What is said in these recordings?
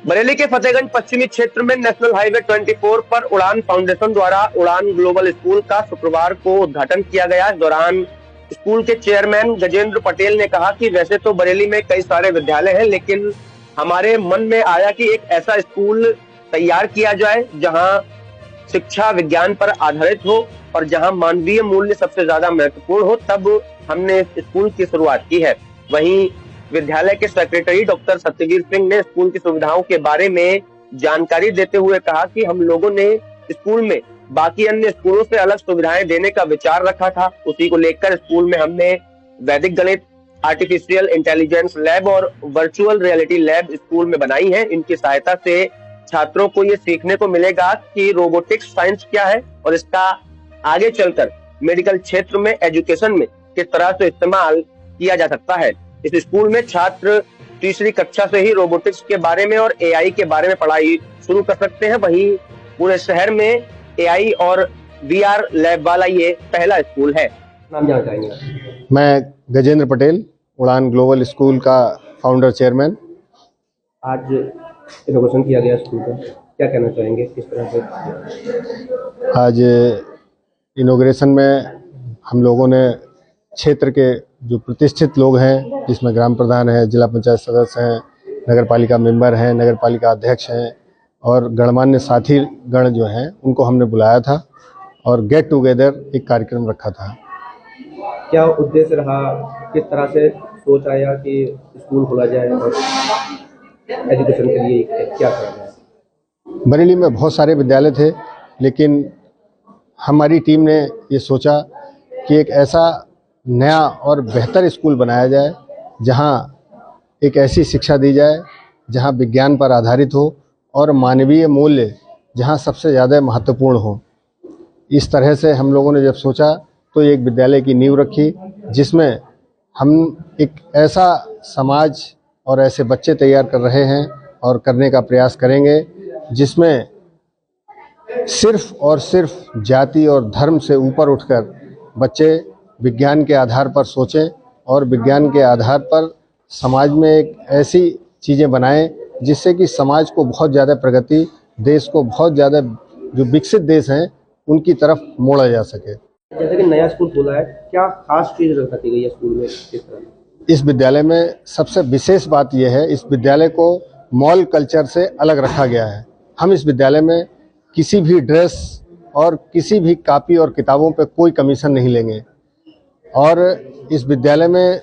बरेली के फतेहगंज पश्चिमी क्षेत्र में नेशनल हाईवे 24 पर उड़ान फाउंडेशन द्वारा उड़ान ग्लोबल स्कूल का शुक्रवार को उद्घाटन किया गया। इस दौरान स्कूल के चेयरमैन गजेंद्र पटेल ने कहा कि वैसे तो बरेली में कई सारे विद्यालय हैं, लेकिन हमारे मन में आया कि एक ऐसा स्कूल तैयार किया जाए जहां शिक्षा विज्ञान पर आधारित हो और जहां मानवीय मूल्य सबसे ज्यादा महत्वपूर्ण हो। तब हमने इस स्कूल की शुरुआत की है। वहीं विद्यालय के सेक्रेटरी डॉक्टर सत्यवीर सिंह ने स्कूल की सुविधाओं के बारे में जानकारी देते हुए कहा कि हम लोगों ने स्कूल में बाकी अन्य स्कूलों से अलग सुविधाएं देने का विचार रखा था। उसी को लेकर स्कूल में हमने वैदिक गणित, आर्टिफिशियल इंटेलिजेंस लैब और वर्चुअल रियलिटी लैब स्कूल में बनाई है। इनकी सहायता से छात्रों को ये सीखने को मिलेगा कि रोबोटिक्स साइंस क्या है और इसका आगे चलकर मेडिकल क्षेत्र में, एजुकेशन में किस तरह से इस्तेमाल किया जा सकता है। इस स्कूल में छात्र तीसरी कक्षा से ही रोबोटिक्स के बारे में और एआई के बारे में पढ़ाई शुरू कर सकते हैं। वहीं पूरे शहर में एआई और वीआर लैब वाला ये पहला स्कूल है। नाम जानना चाहेंगे? मैं गजेंद्र पटेल, उड़ान ग्लोबल स्कूल का फाउंडर चेयरमैन। आज इनॉग्रेशन किया गया स्कूल का, क्या कहना चाहेंगे, किस तरह से? आज इनॉग्रेशन में हम लोगों ने क्षेत्र के जो प्रतिष्ठित लोग हैं, जिसमें ग्राम प्रधान है, जिला पंचायत सदस्य हैं, नगर पालिका मेंबर हैं, नगर पालिका अध्यक्ष हैं और गणमान्य साथी गण जो हैं, उनको हमने बुलाया था और गेट टुगेदर एक कार्यक्रम रखा था। क्या उद्देश्य रहा, किस तरह से सोच आया कि स्कूल खोला जाए और एजुकेशन के लिए क्या करना है? बरेली में बहुत सारे विद्यालय थे, लेकिन हमारी टीम ने ये सोचा कि एक ऐसा नया और बेहतर स्कूल बनाया जाए जहां एक ऐसी शिक्षा दी जाए जहां विज्ञान पर आधारित हो और मानवीय मूल्य जहां सबसे ज़्यादा महत्वपूर्ण हो। इस तरह से हम लोगों ने जब सोचा तो एक विद्यालय की नींव रखी, जिसमें हम एक ऐसा समाज और ऐसे बच्चे तैयार कर रहे हैं और करने का प्रयास करेंगे जिसमें सिर्फ और सिर्फ जाति और धर्म से ऊपर उठकर बच्चे विज्ञान के आधार पर सोचें और विज्ञान के आधार पर समाज में एक ऐसी चीज़ें बनाएं जिससे कि समाज को बहुत ज़्यादा प्रगति, देश को बहुत ज़्यादा जो विकसित देश हैं उनकी तरफ मोड़ा जा सके। जैसे कि नया स्कूल खुला है, क्या खास चीज़ रखी गई है स्कूल में? किस तरह? इस विद्यालय में सबसे विशेष बात यह है, इस विद्यालय को मॉल कल्चर से अलग रखा गया है। हम इस विद्यालय में किसी भी ड्रेस और किसी भी कॉपी और किताबों पे कोई कमीशन नहीं लेंगे और इस विद्यालय में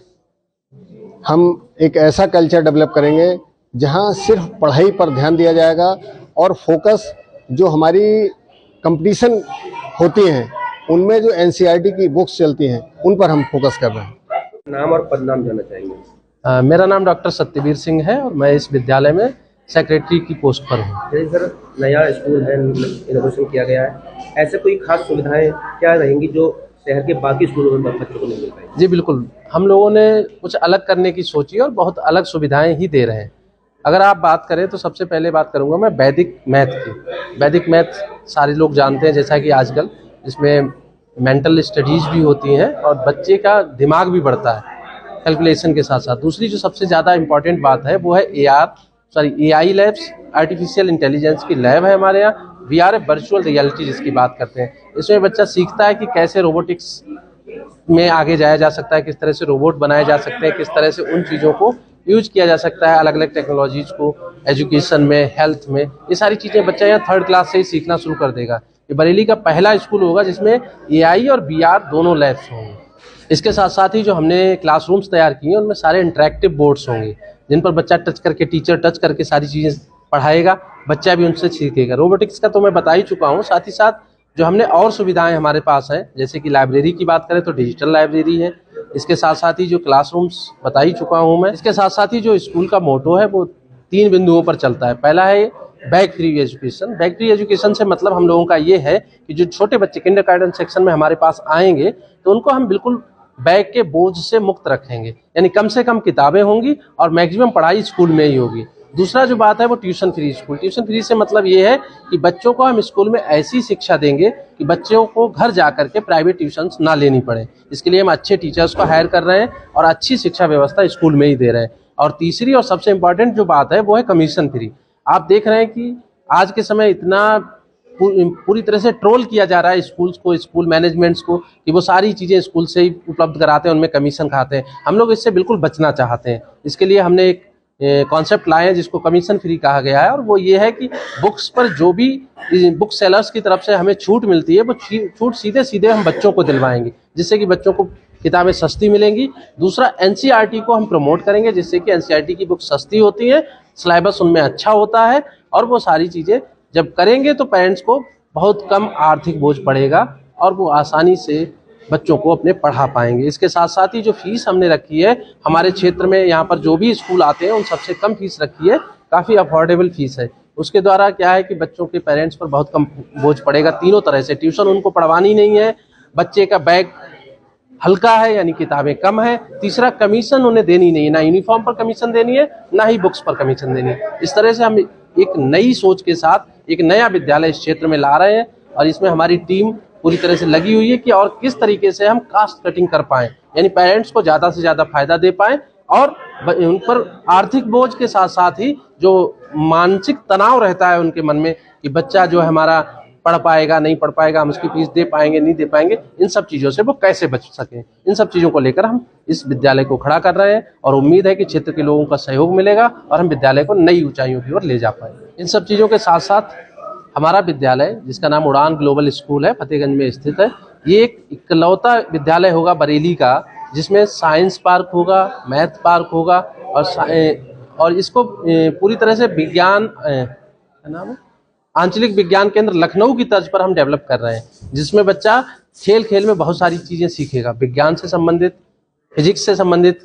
हम एक ऐसा कल्चर डेवलप करेंगे जहां सिर्फ पढ़ाई पर ध्यान दिया जाएगा और फोकस जो हमारी कंपटीशन होती हैं उनमें जो एनसीईआरटी की बुक्स चलती हैं उन पर हम फोकस कर रहे हैं। नाम और पदनाम जानना चाहेंगे? मेरा नाम डॉक्टर सत्यवीर सिंह है और मैं इस विद्यालय में सेक्रेटरी की पोस्ट पर हूँ। जैसे सर नया स्कूल है, इनोवेशन किया गया है, ऐसे कोई खास सुविधाएं क्या रहेंगी जो शहर के बाकी स्कूलों में बच्चों को नहीं मिल पाएगी? जी बिल्कुल, हम लोगों ने कुछ अलग करने की सोची और बहुत अलग सुविधाएं ही दे रहे हैं। अगर आप बात करें तो सबसे पहले बात करूंगा मैं वैदिक मैथ की। वैदिक मैथ सारे लोग जानते हैं, जैसा कि आजकल इसमें मेंटल स्टडीज भी होती हैं और बच्चे का दिमाग भी बढ़ता है कैलकुलेशन के साथ साथ। दूसरी जो सबसे ज़्यादा इम्पॉर्टेंट बात है वो है एआई लैब्स, आर्टिफिशियल इंटेलिजेंस की लैब है हमारे यहाँ। वीआर वर्चुअल रियलिटी जिसकी बात करते हैं, इसमें बच्चा सीखता है कि कैसे रोबोटिक्स में आगे जाया जा सकता है, किस तरह से रोबोट बनाए जा सकते हैं, किस तरह से उन चीज़ों को यूज किया जा सकता है अलग अलग टेक्नोलॉजीज को एजुकेशन में, हेल्थ में। ये सारी चीज़ें बच्चा यहाँ 3rd क्लास से ही सीखना शुरू कर देगा। ये बरेली का पहला स्कूल होगा जिसमें एआई और वीआर दोनों लैब्स होंगे। इसके साथ साथ ही जो हमने क्लासरूम्स तैयार किए हैं उनमें सारे इंटरेक्टिव बोर्ड्स होंगे जिन पर बच्चा टच करके, टीचर टच करके सारी चीज़ें पढ़ाएगा, बच्चा भी उनसे सीखेगा। रोबोटिक्स का तो मैं बता ही चुका हूँ। साथ ही साथ जो हमने और सुविधाएं हमारे पास हैं, जैसे कि लाइब्रेरी की बात करें तो डिजिटल लाइब्रेरी है। इसके साथ साथ ही जो क्लासरूम्स बता ही चुका हूँ मैं। इसके साथ साथ ही जो स्कूल का मोटो है वो 3 बिंदुओं पर चलता है। पहला है bag free education. Bag free education से मतलब हम लोगों का ये है कि जो छोटे बच्चे किंडरगार्टन सेक्शन में हमारे पास आएंगे तो उनको हम बिल्कुल बैग के बोझ से मुक्त रखेंगे, यानी कम से कम किताबें होंगी और मैक्सिमम पढ़ाई स्कूल में ही होगी। दूसरा जो बात है वो tuition free school. Tuition free से मतलब ये है कि बच्चों को हम स्कूल में ऐसी शिक्षा देंगे कि बच्चों को घर जा करके प्राइवेट ट्यूशन्स ना लेनी पड़े। इसके लिए हम अच्छे टीचर्स को हायर कर रहे हैं और अच्छी शिक्षा व्यवस्था स्कूल में ही दे रहे हैं। और तीसरी और सबसे इम्पॉर्टेंट जो बात है वो है कमीशन फ्री। आप देख रहे हैं कि आज के समय इतना पूरी तरह से ट्रोल किया जा रहा है स्कूल्स को, स्कूल मैनेजमेंट्स को, कि वो सारी चीज़ें स्कूल से ही उपलब्ध कराते हैं, उनमें कमीशन खाते हैं। हम लोग इससे बिल्कुल बचना चाहते हैं। इसके लिए हमने एक कॉन्सेप्ट लाए हैं जिसको कमीशन फ्री कहा गया है, और वो ये है कि बुक्स पर जो भी बुक सेलर्स की तरफ से हमें छूट मिलती है, वो छूट सीधे सीधे हम बच्चों को दिलवाएंगे, जिससे कि बच्चों को किताबें सस्ती मिलेंगी। दूसरा, एनसीईआरटी को हम प्रमोट करेंगे, जिससे कि एनसीईआरटी की बुक सस्ती होती है, सिलेबस उनमें अच्छा होता है, और वो सारी चीज़ें जब करेंगे तो पेरेंट्स को बहुत कम आर्थिक बोझ पड़ेगा और वो आसानी से बच्चों को अपने पढ़ा पाएंगे। इसके साथ साथ ही जो फीस हमने रखी है हमारे क्षेत्र में, यहाँ पर जो भी स्कूल आते हैं उन सबसे कम फीस रखी है, काफ़ी अफोर्डेबल फीस है। उसके द्वारा क्या है कि बच्चों के पेरेंट्स पर बहुत कम बोझ पड़ेगा तीनों तरह से। ट्यूशन उनको पढ़वानी नहीं है, बच्चे का बैग हल्का है यानी किताबें कम है। तीसरा, कमीशन उन्हें देनी नहीं है, ना यूनिफॉर्म पर कमीशन देनी है, ना ही बुक्स पर कमीशन देनी है। इस तरह से हम एक नई सोच के साथ एक नया विद्यालय इस क्षेत्र में ला रहे हैं, और इसमें हमारी टीम पूरी तरह से लगी हुई है कि और किस तरीके से हम कास्ट कटिंग कर पाएं, यानी पेरेंट्स को ज़्यादा से ज़्यादा फायदा दे पाएं, और उन पर आर्थिक बोझ के साथ साथ ही जो मानसिक तनाव रहता है उनके मन में कि बच्चा जो है हमारा पढ़ पाएगा नहीं पढ़ पाएगा, हम उसकी फीस दे पाएंगे नहीं दे पाएंगे, इन सब चीज़ों से वो कैसे बच सकें, इन सब चीज़ों को लेकर हम इस विद्यालय को खड़ा कर रहे हैं, और उम्मीद है कि क्षेत्र के लोगों का सहयोग मिलेगा और हम विद्यालय को नई ऊंचाइयों की ओर ले जा पाएंगे। इन सब चीज़ों के साथ साथ हमारा विद्यालय, जिसका नाम उड़ान ग्लोबल स्कूल है, फतेहगंज में स्थित है, ये एक इकलौता विद्यालय होगा बरेली का जिसमें साइंस पार्क होगा, मैथ पार्क होगा, और इसको पूरी तरह से विज्ञान नाम है आंचलिक विज्ञान केंद्र लखनऊ की तर्ज पर हम डेवलप कर रहे हैं, जिसमें बच्चा खेल खेल में बहुत सारी चीज़ें सीखेगा, विज्ञान से संबंधित, फिजिक्स से संबंधित,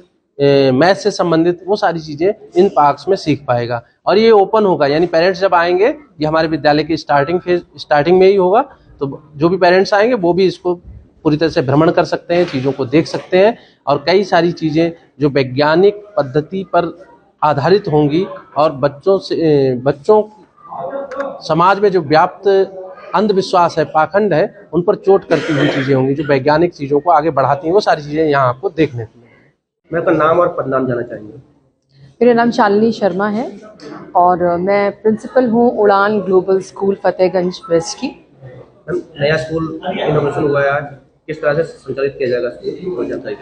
मैथ से संबंधित, वो सारी चीज़ें इन पार्क्स में सीख पाएगा। और ये ओपन होगा, यानी पेरेंट्स जब आएंगे, ये हमारे विद्यालय की स्टार्टिंग में ही होगा, तो जो भी पेरेंट्स आएंगे वो भी इसको पूरी तरह से भ्रमण कर सकते हैं, चीज़ों को देख सकते हैं, और कई सारी चीज़ें जो वैज्ञानिक पद्धति पर आधारित होंगी, और बच्चों समाज में जो व्याप्त अंधविश्वास है, पाखंड है, उन पर चोट करती हुई चीज़ें होंगी, जो वैज्ञानिक चीज़ों को आगे बढ़ाती हैं, वो सारी चीज़ें यहाँ आपको देखने को मिलेंगी। मैं आपका नाम और पदनाम जाना चाहेंगे। मेरा नाम शालिनी शर्मा है और मैं प्रिंसिपल हूँ उड़ान ग्लोबल स्कूल फतेहगंज वेस्ट की। नया स्कूल इनोवेशन हुआ है आज, किस तरह से संचालित किया जाएगा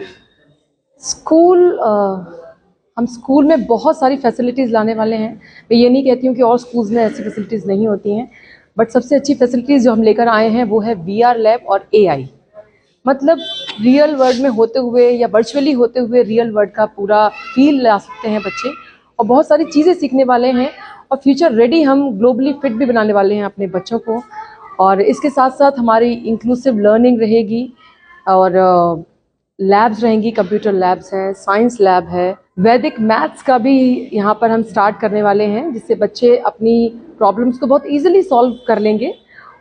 स्कूल? हम स्कूल में बहुत सारी फैसिलिटीज़ लाने वाले हैं। मैं ये नहीं कहती हूँ कि और स्कूल्स में ऐसी फैसिलिटीज़ नहीं होती हैं, बट सबसे अच्छी फैसिलिटीज़ जो हम लेकर आए हैं वो है VR लैब और AI। मतलब रियल वर्ल्ड में होते हुए या वर्चुअली होते हुए रियल वर्ल्ड का पूरा फील ला सकते हैं बच्चे, और बहुत सारी चीज़ें सीखने वाले हैं, और फ्यूचर रेडी हम ग्लोबली फिट भी बनाने वाले हैं अपने बच्चों को। और इसके साथ साथ हमारी इंक्लूसिव लर्निंग रहेगी, और लैब्स रहेंगी, कंप्यूटर लैब्स हैं, साइंस लैब है, वैदिक मैथ्स का भी यहाँ पर हम स्टार्ट करने वाले हैं, जिससे बच्चे अपनी प्रॉब्लम्स को बहुत ईजिली सॉल्व कर लेंगे,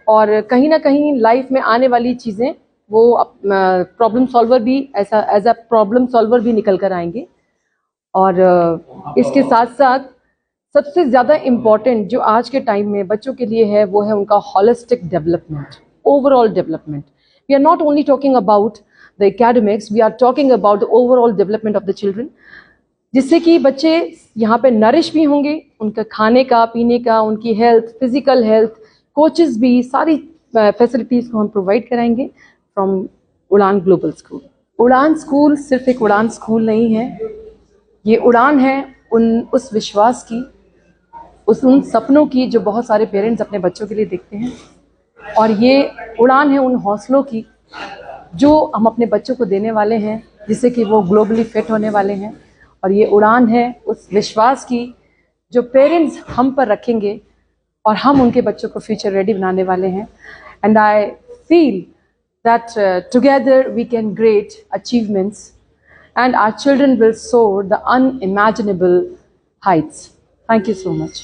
और कहीं ना कहीं लाइफ में आने वाली चीज़ें वो प्रॉब्लम सॉल्वर भी एज अ प्रॉब्लम सॉल्वर भी निकल कर आएंगे। और इसके साथ साथ सबसे ज़्यादा इम्पॉर्टेंट जो आज के टाइम में बच्चों के लिए है वो है उनका holistic development, overall development. We are not only talking about the academics, we are talking about the overall development of the children, जिससे कि बच्चे यहाँ पे नरिश भी होंगे, उनका खाने का पीने का, उनकी हेल्थ, फिजिकल हेल्थ, कोचेस भी, सारी फैसिलिटीज़ को हम प्रोवाइड कराएंगे फ्रॉम उड़ान ग्लोबल स्कूल। उड़ान स्कूल सिर्फ एक उड़ान स्कूल नहीं है, ये उड़ान है उस विश्वास की, उन सपनों की जो बहुत सारे पेरेंट्स अपने बच्चों के लिए देखते हैं, और ये उड़ान है उन हौसलों की जो हम अपने बच्चों को देने वाले हैं, जिससे कि वो ग्लोबली फिट होने वाले हैं। और ये उड़ान है उस विश्वास की जो पेरेंट्स हम पर रखेंगे, और हम उनके बच्चों को फ्यूचर रेडी बनाने वाले हैं। And I feel that together we can create achievements and our children will soar the unimaginable heights. Thank you so much.